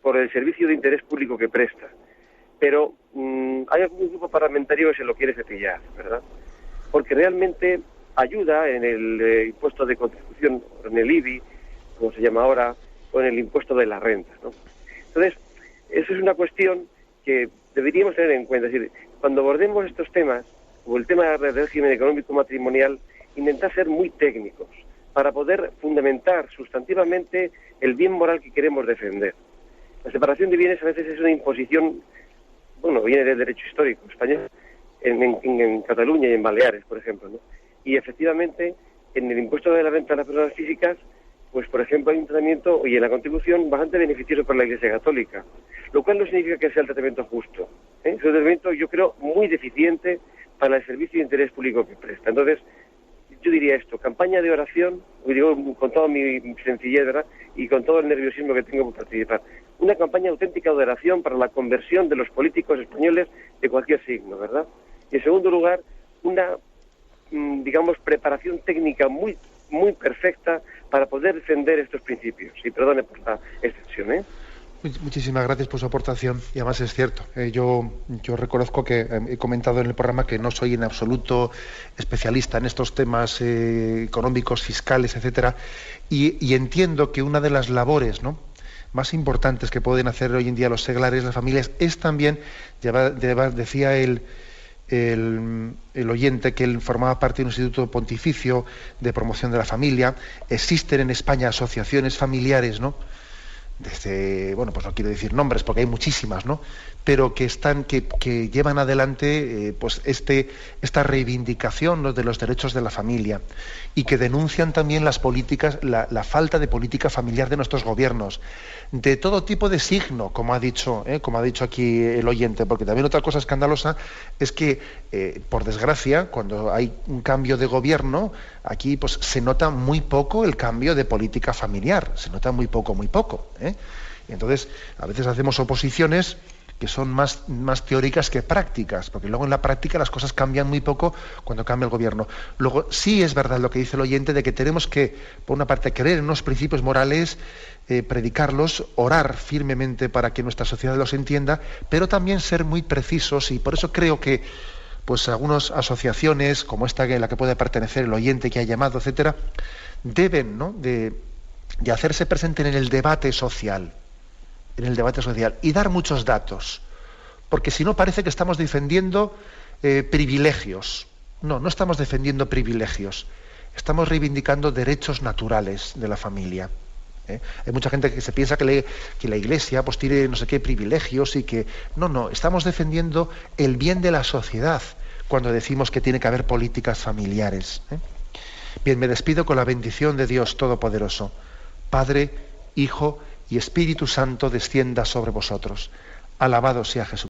por el servicio de interés público que presta. Pero hay algún grupo parlamentario que se lo quiere cepillar, ¿verdad? Porque realmente ayuda en el impuesto de contribución, en el IBI, como se llama ahora, o en el impuesto de la renta, ¿no? Entonces, eso es una cuestión que deberíamos tener en cuenta. Es decir, cuando abordemos estos temas, o el tema del régimen económico matrimonial, intentar ser muy técnicos para poder fundamentar sustantivamente el bien moral que queremos defender. La separación de bienes a veces es una imposición, bueno, viene del derecho histórico español, en Cataluña y en Baleares, por ejemplo, ¿no? Y efectivamente, en el impuesto de la renta de las personas físicas, pues por ejemplo hay un tratamiento, y en la contribución, bastante beneficioso para la Iglesia Católica, lo cual no significa que sea el tratamiento justo, ¿eh? Es un tratamiento, yo creo, muy deficiente para el servicio de interés público que presta. Entonces, yo diría esto, campaña de oración, digo con toda mi sencillez, ¿verdad?, y con todo el nerviosismo que tengo por participar, una campaña auténtica de oración para la conversión de los políticos españoles de cualquier signo, ¿verdad? Y en segundo lugar, una, digamos, preparación técnica muy perfecta para poder defender estos principios. Y perdone por la extensión, ¿eh? Muchísimas gracias por su aportación, y además es cierto, yo reconozco que he comentado en el programa que no soy en absoluto especialista en estos temas económicos, fiscales, etcétera, y entiendo que una de las labores, ¿no?, más importantes que pueden hacer hoy en día los seglares, las familias, es también, decía el oyente que él formaba parte de un instituto pontificio de promoción de la familia. Existen en España asociaciones familiares, ¿no?, desde, bueno, pues no quiero decir nombres porque hay muchísimas, ¿no?, pero que llevan adelante pues esta reivindicación, ¿no?, de los derechos de la familia, y que denuncian también las políticas, la falta de política familiar de nuestros gobiernos, de todo tipo de signo, como ha dicho aquí el oyente, porque también otra cosa escandalosa es que, por desgracia, cuando hay un cambio de gobierno, aquí pues se nota muy poco el cambio de política familiar, se nota muy poco, ¿eh? Y entonces, a veces hacemos oposiciones que son más teóricas que prácticas, porque luego en la práctica las cosas cambian muy poco cuando cambia el gobierno. Luego, sí es verdad lo que dice el oyente, de que tenemos que, por una parte, creer en unos principios morales, predicarlos, orar firmemente para que nuestra sociedad los entienda, pero también ser muy precisos, y por eso creo que pues algunas asociaciones, como esta en la que puede pertenecer el oyente que ha llamado, etcétera, deben, ¿no?, de hacerse presente en el debate social, y dar muchos datos, porque si no parece que estamos defendiendo privilegios. No estamos defendiendo privilegios, estamos reivindicando derechos naturales de la familia, ¿eh? Hay mucha gente que se piensa que la Iglesia pues tiene no sé qué privilegios, y que no, estamos defendiendo el bien de la sociedad cuando decimos que tiene que haber políticas familiares, ¿eh? Bien, me despido con la bendición de Dios Todopoderoso, Padre, Hijo y Espíritu Santo, descienda sobre vosotros. Alabado sea Jesús.